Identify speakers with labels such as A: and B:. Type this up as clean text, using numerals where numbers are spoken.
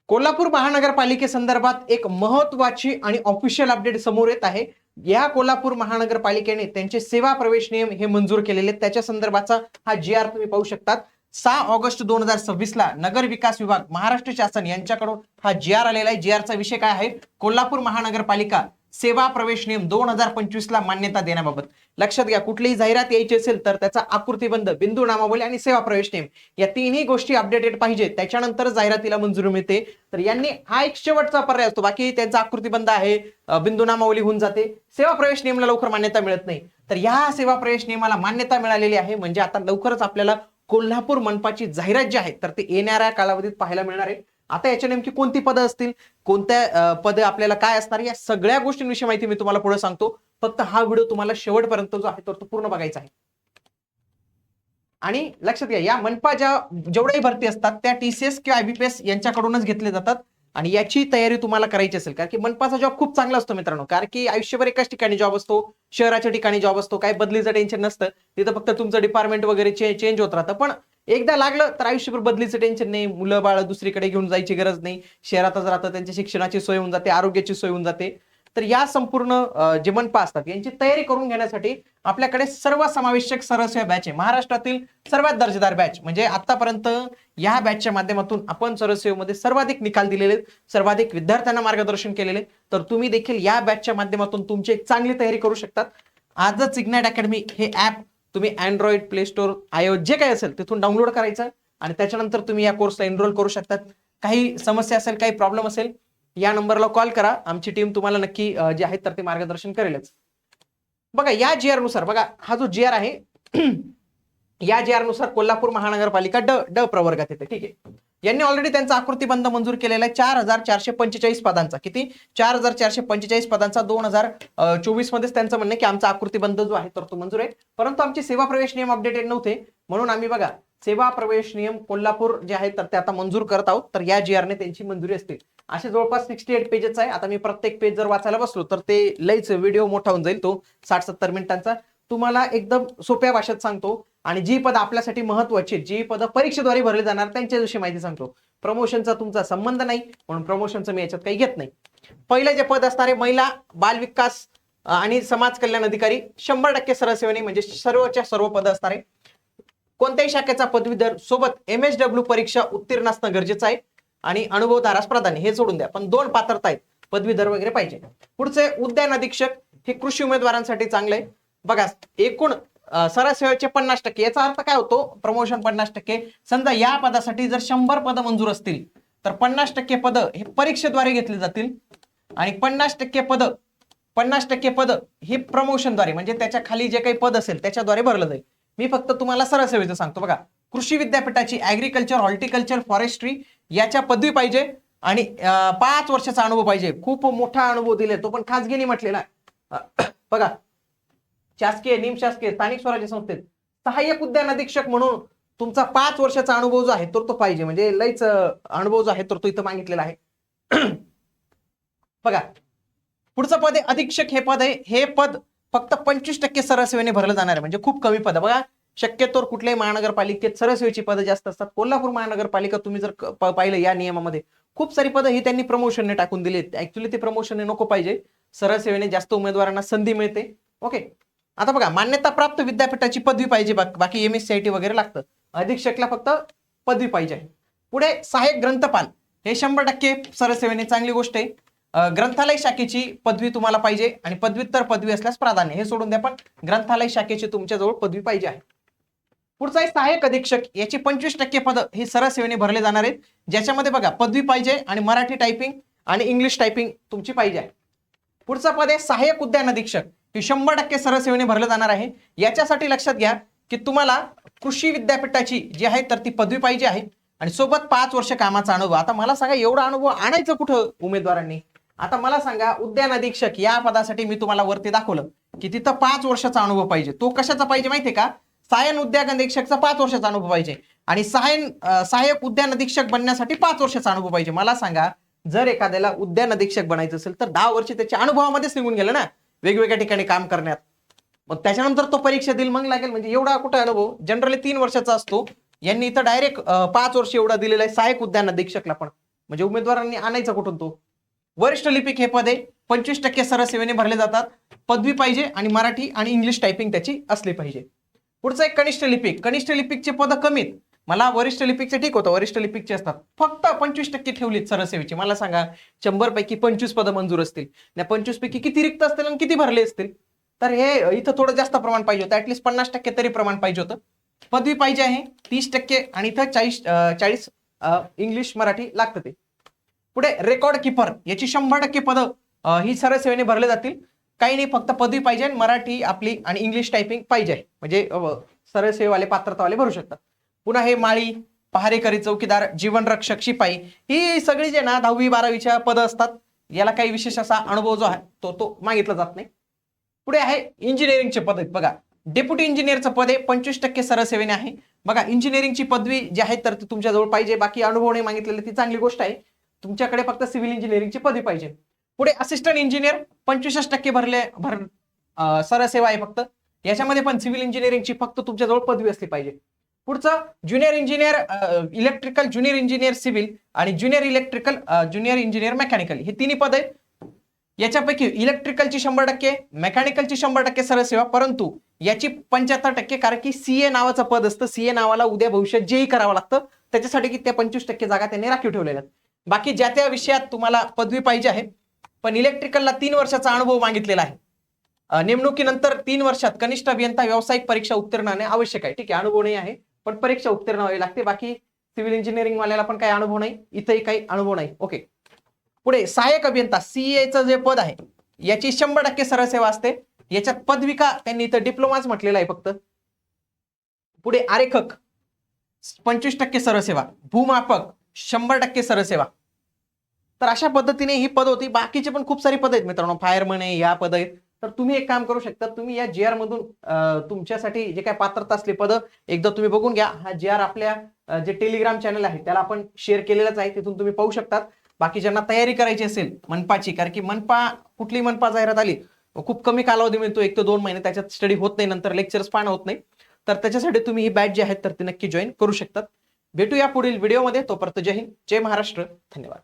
A: कोल्हापूर महानगरपालिकेसंदर्भात एक महत्वाची आणि ऑफिशियल अपडेट समोर येत आहे। या कोल्हापूर महानगरपालिकेने त्यांचे सेवा प्रवेश नियम हे मंजूर केलेले आहेत। त्याच्या संदर्भाचा हा जी.आर तुम्ही पाहू शकतात। 6 ऑगस्ट 2026 ला नगर विकास विभाग महाराष्ट्र शासन यांच्याकडून हा जी.आर आलेला आहे। जी.आरचा विषय काय आहे? कोल्हापूर महानगरपालिका सेवा प्रवेश नियम 2025 ला मान्यता देण्याबाबत। लक्षात घ्या, कुठलीही जाहिरात यायची असेल तर त्याचा आकृतीबंध, बिंदू नामावली आणि सेवा प्रवेश नियम या तिन्ही गोष्टी अपडेटेड पाहिजे, त्याच्यानंतर जाहिरातीला मंजुरी मिळते। तर यांनी हा एक शेवटचा पर्याय असतो, बाकी त्यांचा आकृतीबंध आहे, बिंदू नामावली होऊन जाते, सेवा प्रवेश नियमला लवकर मान्यता मिळत नाही। तर या सेवा प्रवेश नियमाला मान्यता मिळालेली आहे, म्हणजे आता लवकरच आपल्याला कोल्हापूर मनपाची जाहिरात जी आहे तर ते येणाऱ्या कालावधीत पाहायला मिळणार आहे। आता याच्या नेमकी कोणती पदं असतील, कोणत्या पदं आपल्याला काय असणार, या सगळ्या गोष्टींविषयी माहिती मी तुम्हाला पुढे सांगतो। फक्त हा व्हिडिओ तुम्हाला शेवटपर्यंत जो आहे तो पूर्ण बघायचा आहे। आणि लक्षात घ्या, या मनपा जेवढ्याही भरती असतात त्या टीसीएस किंवा आयबीपीएस यांच्याकडूनच घेतले जातात आणि याची तयारी तुम्हाला करायची असेल, कारण की मनपाचा जॉब खूप चांगला असतो मित्रांनो। कारण की आयुष्यभर एकाच ठिकाणी जॉब असतो, शहराच्या ठिकाणी जॉब असतो, काही बदलीचं टेन्शन नसतं तिथं, फक्त तुमचं डिपार्टमेंट वगैरे चेंज होत राहतं। पण एकदा लागलं तर आयुष्यभर बदलीचं टेन्शन नाही, मुलं बाळ दुसरीकडे घेऊन जायची गरज नाही, शहरातच राहतं, त्यांच्या शिक्षणाची सोय होऊन जाते, आरोग्याची सोय होऊन जाते। तर या संपूर्ण जे मनपा असतात यांची तयारी करून घेण्यासाठी आपल्याकडे सर्व समावेशक सरसेवा बॅच आहे, महाराष्ट्रातील सर्वात दर्जेदार बॅच। म्हणजे आतापर्यंत या बॅचच्या माध्यमातून आपण सरसेवेमध्ये सर्वाधिक निकाल दिलेले, सर्वाधिक विद्यार्थ्यांना मार्गदर्शन केलेले। तर तुम्ही देखील या बॅचच्या माध्यमातून तुमची एक चांगली तयारी करू शकतात। आजच इग्नाइट अकॅडमी हे ऍप तुम्ही अँड्रॉइड, प्ले स्टोर, iOS जे काही असेल तिथून डाउनलोड करायचं आणि त्याच्यानंतर तुम्ही या कोर्सला एनरोल करू शकतात। काही समस्या असेल, काही प्रॉब्लेम असेल, या नंबरला कॉल करा, आमची टीम तुम्हाला नक्की जे आहे तर ते मार्गदर्शन करेलच। बघा, या जी.आर नुसार, बघा हा जो जी.आर आहे या जी.आर नुसार कोल्हापूर महानगरपालिका ड प्रवर्गात येते, ठीक आहे। यांनी ऑलरेडी त्यांचा आकृतीबंध मंजूर केलेला आहे 4445 पदांचा। किती? 4445 पदांचा 2024 मध्येच त्यांचं म्हणणं आहे की आमचा आकृतीबंध जो आहे तर तो मंजूर आहे, परंतु आमचे सेवा प्रवेश नियम अपडेटेड नव्हते, म्हणून आम्ही बघा सेवा प्रवेश नियम कोल्हापूर जे आहे तर ते आता मंजूर करत आहोत। तर या जी.आर ने त्यांची मंजुरी असते। असे जवळपास 68 पेजेस आहे। आता मी प्रत्येक पेज जर वाचायला बसलो तर ते लईच व्हिडिओ मोठा होऊन जाईल, तो 60-70 मिनिटांचा। तुम्हाला एकदम सोप्या भाषेत सांगतो आणि जी पद आपल्यासाठी महत्वाची, जी पद परीक्षेद्वारे भरले जाणार त्यांच्याविषयी माहिती सांगतो। प्रमोशनचा तुमचा संबंध नाही, म्हणून प्रमोशनचं मी याच्यात काही घेत नाही। पहिले जे पद असणार आहे महिला बाल विकास आणि समाज कल्याण अधिकारी, 100% सरसेवेने, म्हणजे सर्वच्या सर्व पद असणार आहे। कोणत्याही शाखेचा पदवीधर सोबत MSW परीक्षा उत्तीर्ण असणं गरजेचं आहे आणि अनुभव धारास प्राधान्य, हे सोडून द्या, पण 2 पात्रता आहेत, पदवीधर वगैरे पाहिजे। पुढचे उद्यान अधीक्षक, हे कृषी उमेदवारांसाठी चांगलं आहे। बघा, एकूण सरसेवेचे 50%, याचा अर्थ काय होतो? प्रमोशन 50%। समजा या पदासाठी जर 100 पद मंजूर असतील तर 50% पद हे परीक्षेद्वारे घेतली जातील आणि 50% पद हे प्रमोशनद्वारे, म्हणजे त्याच्या खाली जे काही पद असेल त्याच्याद्वारे भरलं जाईल। मी फक्त तुम्हाला सरसेवेचं सांगतो। बघा, कृषी विद्यापीठाची ऍग्रिकल्चर, हॉर्टिकल्चर, फॉरेस्ट्री याच्या पदवी पाहिजे आणि 5 वर्षाचा अनुभव पाहिजे। खूप मोठा अनुभव दिले, तो पण खासगीने म्हटलेला। बघा, शासकीय, निमशासकीय, स्थानिक स्वराज्य संस्थेत सहाय्यक उद्यान अधीक्षक म्हणून तुमचा 5 वर्षाचा अनुभव जो आहे तो पाहिजे, म्हणजे लईच अनुभव जो आहे तो इथं मागितलेला आहे। बघा, पुढचं पद आहे अधीक्षक, हे पद आहे, हे पद फक्त 25% सरसेवेने भरलं जाणार आहे, म्हणजे खूप कमी पद। बघा, शक्यतोवर कुठल्याही महानगरपालिकेत सरसेवेची पदं जास्त असतात। कोल्हापूर महानगरपालिका तुम्ही जर पाहिलं या नियमामध्ये खूप सारी पदं ही त्यांनी प्रमोशनने टाकून दिली। ऍक्च्युअली ते प्रमोशनने नको पाहिजे, सरसेवेने जास्त उमेदवारांना संधी मिळते। ओके, आता बघा, मान्यता प्राप्त विद्यापीठाची पदवी पाहिजे, बाकी MSCIT वगैरे लागतं। अधीक्षकला फक्त पदवी पाहिजे। पुढे सहाय्यक ग्रंथपाल, हे 100% सरसेवेने चांगली गोष्ट आहे। ग्रंथालय शाखेची पदवी तुम्हाला पाहिजे आणि पदव्युत्तर पदवी असल्यास प्राधान्य, हे सोडून द्या, पण ग्रंथालय शाखेची तुमच्याजवळ पदवी पाहिजे आहे। पुढचा आहे सहाय्यक अधीक्षक, याची 25% पद हे सरसेवेने भरले जाणार आहेत, ज्याच्यामध्ये बघा पदवी पाहिजे आणि मराठी टायपिंग आणि इंग्लिश टायपिंग तुमची पाहिजे आहे। पुढचा पद आहे सहाय्यक उद्यान अधीक्षक, ही 100% सरसेवेने भरलं जाणार आहे। याच्यासाठी लक्षात घ्या की तुम्हाला कृषी विद्यापीठाची जी आहे तर ती पदवी पाहिजे आहे आणि सोबत 5 वर्ष कामाचा अनुभव। आता मला सांगा, एवढा अनुभव आणायचं कुठं उमेदवारांनी? आता मला सांगा, उद्यान अधीक्षक या पदासाठी मी तुम्हाला वरती दाखवलं की तिथं 5 वर्षाचा अनुभव पाहिजे। तो कशाचा पाहिजे माहितीये का? सहाय्यक उद्यान अधीक्षकचा 5 वर्षाचा अनुभव पाहिजे आणि सहाय्यक उद्यान अधीक्षक बनण्यासाठी 5 वर्षाचा अनुभव पाहिजे। मला सांगा, जर एखाद्याला उद्यान अधीक्षक बनायचं असेल तर 10 वर्ष त्याच्या अनुभवामध्येच निघून गेलं ना, वेगवेगळ्या ठिकाणी काम करण्यात। मग त्याच्यानंतर तो परीक्षा देईल, मग लागेल, म्हणजे एवढा कुठे अनुभव? जनरली 3 वर्षाचा असतो, यांनी इथं डायरेक्ट 5 वर्ष एवढा दिलेला आहे सहाय्यक उद्यान अधीक्षकला पण। म्हणजे उमेदवारांनी आणायचा कुठून तो? वरिष्ठ लिपिक हे पद आहे 25% सरसेवेने भरले जातात. पदवी पाहिजे आणि मराठी आणि इंग्लिश टायपिंग त्याची असली पाहिजे. पुढचं एक कनिष्ठ लिपिक. कनिष्ठ लिपिकचे पद कमीत. मला वरिष्ठ लिपिकचे ठीक होतं, वरिष्ठ लिपिकचे असतात, फक्त 25% ठेवलीत सरसेवेची. मला सांगा 100 पैकी 25 पदं मंजूर असतील, त्या 25 पैकी किती रिक्त असतील आणि किती भरले असतील? तर हे इथं थोडं जास्त प्रमाण पाहिजे होतं, ऍटलीस्ट 50% तरी प्रमाण पाहिजे होतं. पदवी पाहिजे आहे 30% आणि इथं 40 इंग्लिश मराठी लागतं ते. पुढे रेकॉर्ड किपर याची 100% पदं ही सरसेवेने भरले जातील. काही नाही, फक्त पदवी पाहिजे, मराठी आपली आणि इंग्लिश टायपिंग पाहिजे, म्हणजे सरसेवेवाले पात्रतावाले भरू शकतात. पुन्हा हे माळी, पहारेकरी, चौकीदार, जीवनरक्षक, शिपाई ही सगळी जे ना 10वी 12वीच्या पदं असतात. याला काही विशेष असा अनुभव जो आहे तो मागितला जात नाही. पुढे आहे इंजिनिअरिंगचे पद आहेत बघा. डेप्युटी इंजिनिअरचं पद आहे 25% सरसेवेने आहे. बघा इंजिनिअरिंगची पदवी जी आहे तर ती तुमच्याजवळ पाहिजे, बाकी अनुभव नाही मागितलेले, ती चांगली गोष्ट आहे. तुमच्याकडे फक्त सिव्हिल इंजिनिअरिंगची पदवी पाहिजे. पुढे असिस्टंट इंजिनियर 25% सरसेवा आहे फक्त. याच्यामध्ये पण सिव्हिल इंजिनिअरिंगची फक्त तुमच्याजवळ पदवी असली पाहिजे. पुढचं junior engineer electrical, junior engineer civil आणि junior electrical, junior engineer mechanical हे तिन्ही पद आहेत. याच्यापैकी इलेक्ट्रिकलची 100%, मेकॅनिकलची 100% सरसेवा, परंतु याची 75%, कारण की सीए नावाचं पद असतं. सीए नावाला उद्या भविष्यात जेही करावं लागतं, त्याच्यासाठी की त्या 25% जागा त्यांनी राखीव ठेवलेल्या आहेत. बाकी ज्या त्या विषयात तुम्हाला पदवी पाहिजे आहे, पण इलेक्ट्रिकलला 3 वर्षाचा अनुभव मागितलेला आहे. नेमणुकीनंतर 3 वर्षात कनिष्ठ अभियंता व्यावसायिक परीक्षा उत्तीर्ण होणे आवश्यक आहे. ठीक आहे, अनुभव नाही आहे, पण परीक्षा उत्तीर्ण व्हावी लागते. बाकी सिव्हिल इंजिनिअरिंग वाल्याला पण काही अनुभव नाही, इथंही काही अनुभव नाही. ओके. पुढे सहाय्यक अभियंता सीएचं जे पद आहे याची 100% सरसेवा असते. याच्यात पदवी का त्यांनी इथं डिप्लोमाच म्हटलेला आहे फक्त. पुढे आरेखक 25% सरसेवा, भूमापक 100% सरसेवा. तर अशा पद्धतीने ही पद होती. बाकीचे पण खूप सारी पद आहेत मित्रांनो, फायरमन आहे, या पद आहेत. तर तुम्ही एक काम करू शकता, तुम्ही या जी आर मधून तुमच्यासाठी जे काय पात्रता असली पदं एकदा तुम्ही बघून घ्या. हा जी आर आपल्या जे टेलिग्राम चॅनल आहे त्याला आपण शेअर केलेलाच आहे, तिथून तुम्ही पाहू शकतात. बाकी ज्यांना तयारी करायची असेल मनपाची, कारण की कुठली मनपा जाहिरात आली खूप कमी कालावधी मिळतो, 1 ते 2 महिने, त्याच्यात स्टडी होत नाही, नंतर लेक्चर्स पाहणं होत नाही. तर त्याच्यासाठी तुम्ही ही बॅच जी आहेत तर ती नक्की जॉईन करू शकतात. भेटूया पुढील व्हिडिओमध्ये. तोपर्यंत जय हिंद, जय महाराष्ट्र, धन्यवाद.